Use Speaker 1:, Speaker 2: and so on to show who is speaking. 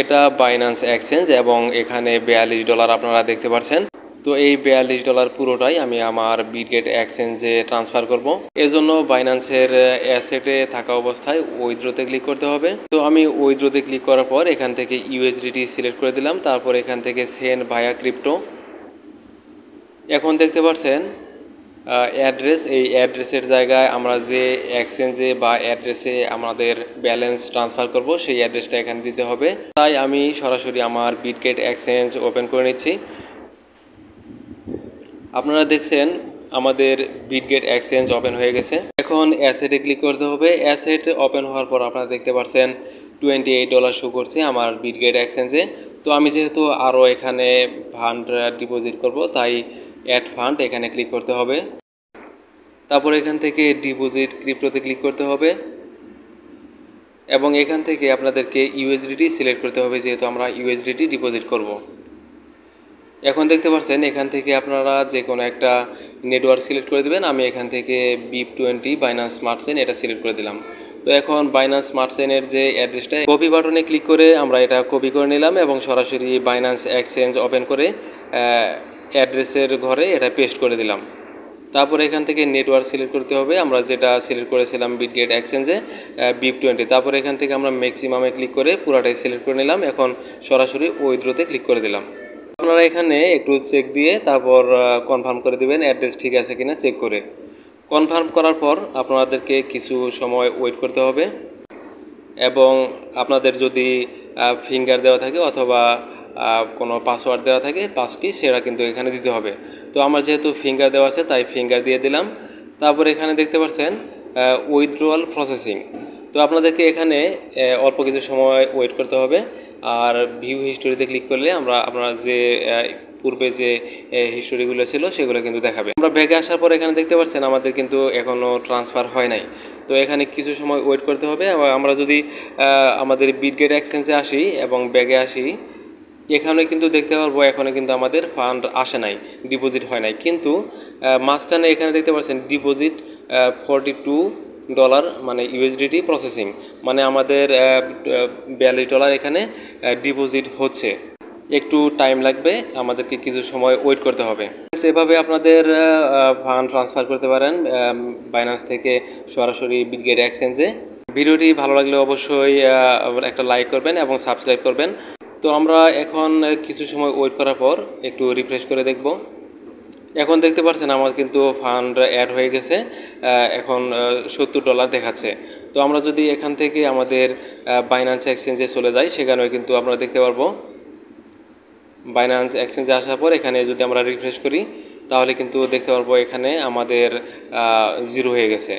Speaker 1: এটা Binance exchange এবং এখানে $42 আপনারা দেখতে পাচ্ছেন। তো এই $42 পুরোটাই আমি আমার বিটগেট এক্সচেঞ্জে ট্রান্সফার করব। এজন্য বাইন্যান্সের অ্যাসেটে থাকা অবস্থায় উইথড্রোতে ক্লিক করতে হবে। তো আমি উইথড্রোতে ক্লিক করার পর এখান থেকে ইউএসডিটি সিলেক্ট করে দিলাম, তারপর এখান থেকে সেন্ড ভায়া ক্রিপ্টো। এখন দেখতে পাচ্ছেন অ্যাড্রেস, এই অ্যাড্রেসের জায়গায় আমরা যে এক্সচেঞ্জে বা অ্যাড্রেসে আমাদের ব্যালেন্স ট্রান্সফার করব সেই অ্যাড্রেসটা এখানে দিতে হবে। তাই আমি সরাসরি আমার বিটগেট এক্সচেঞ্জ ওপেন করে নিচ্ছি। আপনারা দেখছেন আমাদের বিটগেট এক্সচেঞ্জ ওপেন হয়ে গেছে। এখন অ্যাসেটে ক্লিক করতে হবে। অ্যাসেট ওপেন হওয়ার পর আপনারা দেখতে পাচ্ছেন $28 শো করছে আমার বিটগেট এক্সচেঞ্জে। তো আমি যেহেতু আরও এখানে ফান্ড ডিপোজিট করব, তাই অ্যাড ফান্ড এখানে ক্লিক করতে হবে। তারপর এখান থেকে ডিপোজিট ক্রিপ্টোতে ক্লিক করতে হবে এবং এখান থেকে আপনাদেরকে ইউএসডিটি সিলেক্ট করতে হবে, যেহেতু আমরা ইউএসডিটি ডিপোজিট করব। এখন দেখতে পাচ্ছেন এখান থেকে আপনারা যে কোনো একটা নেটওয়ার্ক সিলেক্ট করে দেবেন। আমি এখান থেকে BIP20 বাইন্যান্স স্মার্ট চেইন এটা সিলেক্ট করে দিলাম। তো এখন বাইন্যান্স স্মার্ট চেইনের যে অ্যাড্রেসটা, কপি বাটনে ক্লিক করে আমরা এটা কপি করে নিলাম এবং সরাসরি বাইন্যান্স এক্সচেঞ্জ ওপেন করে অ্যাড্রেসের ঘরে এটা পেস্ট করে দিলাম। তারপর এখান থেকে নেটওয়ার্ক সিলেক্ট করতে হবে, আমরা যেটা সিলেক্ট করেছিলাম বিটগেট এক্সচেঞ্জে BIP20। তারপর এখান থেকে আমরা ম্যাক্সিমামে ক্লিক করে পুরাটাই সিলেক্ট করে নিলাম। এখন সরাসরি উইথড্রোতে ক্লিক করে দিলাম। আপনারা এখানে একটু চেক দিয়ে তারপর কনফার্ম করে দিবেন অ্যাড্রেস ঠিক আছে কিনা চেক করে। কনফার্ম করার পর আপনাদেরকে কিছু সময় ওয়েট করতে হবে এবং আপনাদের যদি ফিঙ্গার দেওয়া থাকে অথবা কোনো পাসওয়ার্ড দেওয়া থাকে পাসকি, সেটা কিন্তু এখানে দিতে হবে। তো আমার যেহেতু ফিঙ্গার দেওয়া আছে তাই ফিঙ্গার দিয়ে দিলাম। তারপর এখানে দেখতে পাচ্ছেন উইথড্রয়াল প্রসেসিং। তো আপনাদেরকে এখানে অল্প কিছু সময় ওয়েট করতে হবে। আর ভিউ হিস্টোরিতে ক্লিক করলে আপনারা যে পূর্বে যে হিস্টোরিগুলো ছিল সেগুলো কিন্তু দেখাবে। আমরা ব্যাগে আসার পর এখানে দেখতে পাচ্ছেন আমাদের কিন্তু এখনও ট্রান্সফার হয় নাই। তো এখানে কিছু সময় ওয়েট করতে হবে। আমরা যদি আমাদের বিটগেট এক্সচেঞ্জে আসি এবং ব্যাগে আসি, এখানে কিন্তু দেখতে পারবো এখানে কিন্তু আমাদের ফান্ড আসে নাই, ডিপোজিট হয় নাই। কিন্তু মাঝখানে এখানে দেখতে পাচ্ছেন ডিপোজিট $42 মানে ইউএসডিটি প্রসেসিং, মানে আমাদের $42 এখানে ডিপোজিট হচ্ছে। একটু টাইম লাগবে, আমাদেরকে কিছু সময় ওয়েট করতে হবে। এভাবে আপনাদের ফান্ড ট্রান্সফার করতে পারেন বাইন্যান্স থেকে সরাসরি বিটগেট এক্সচেঞ্জে। ভিডিওটি ভালো লাগলে অবশ্যই একটা লাইক করবেন এবং সাবস্ক্রাইব করবেন। তো আমরা এখন কিছু সময় ওয়েট করার পর একটু রিফ্রেশ করে দেখব। এখন দেখতে পাচ্ছেন আমার কিন্তু ফান্ড অ্যাড হয়ে গেছে, এখন $70 দেখাচ্ছে। তো আমরা যদি এখান থেকে আমাদের বাইন্যান্স এক্সচেঞ্জে চলে যাই, সেখানেও কিন্তু আমরা দেখতে পারবো বাইন্যান্স এক্সচেঞ্জে আসার পর এখানে যদি আমরা রিফ্রেশ করি তাহলে কিন্তু দেখতে পারবো এখানে আমাদের 0 হয়ে গেছে।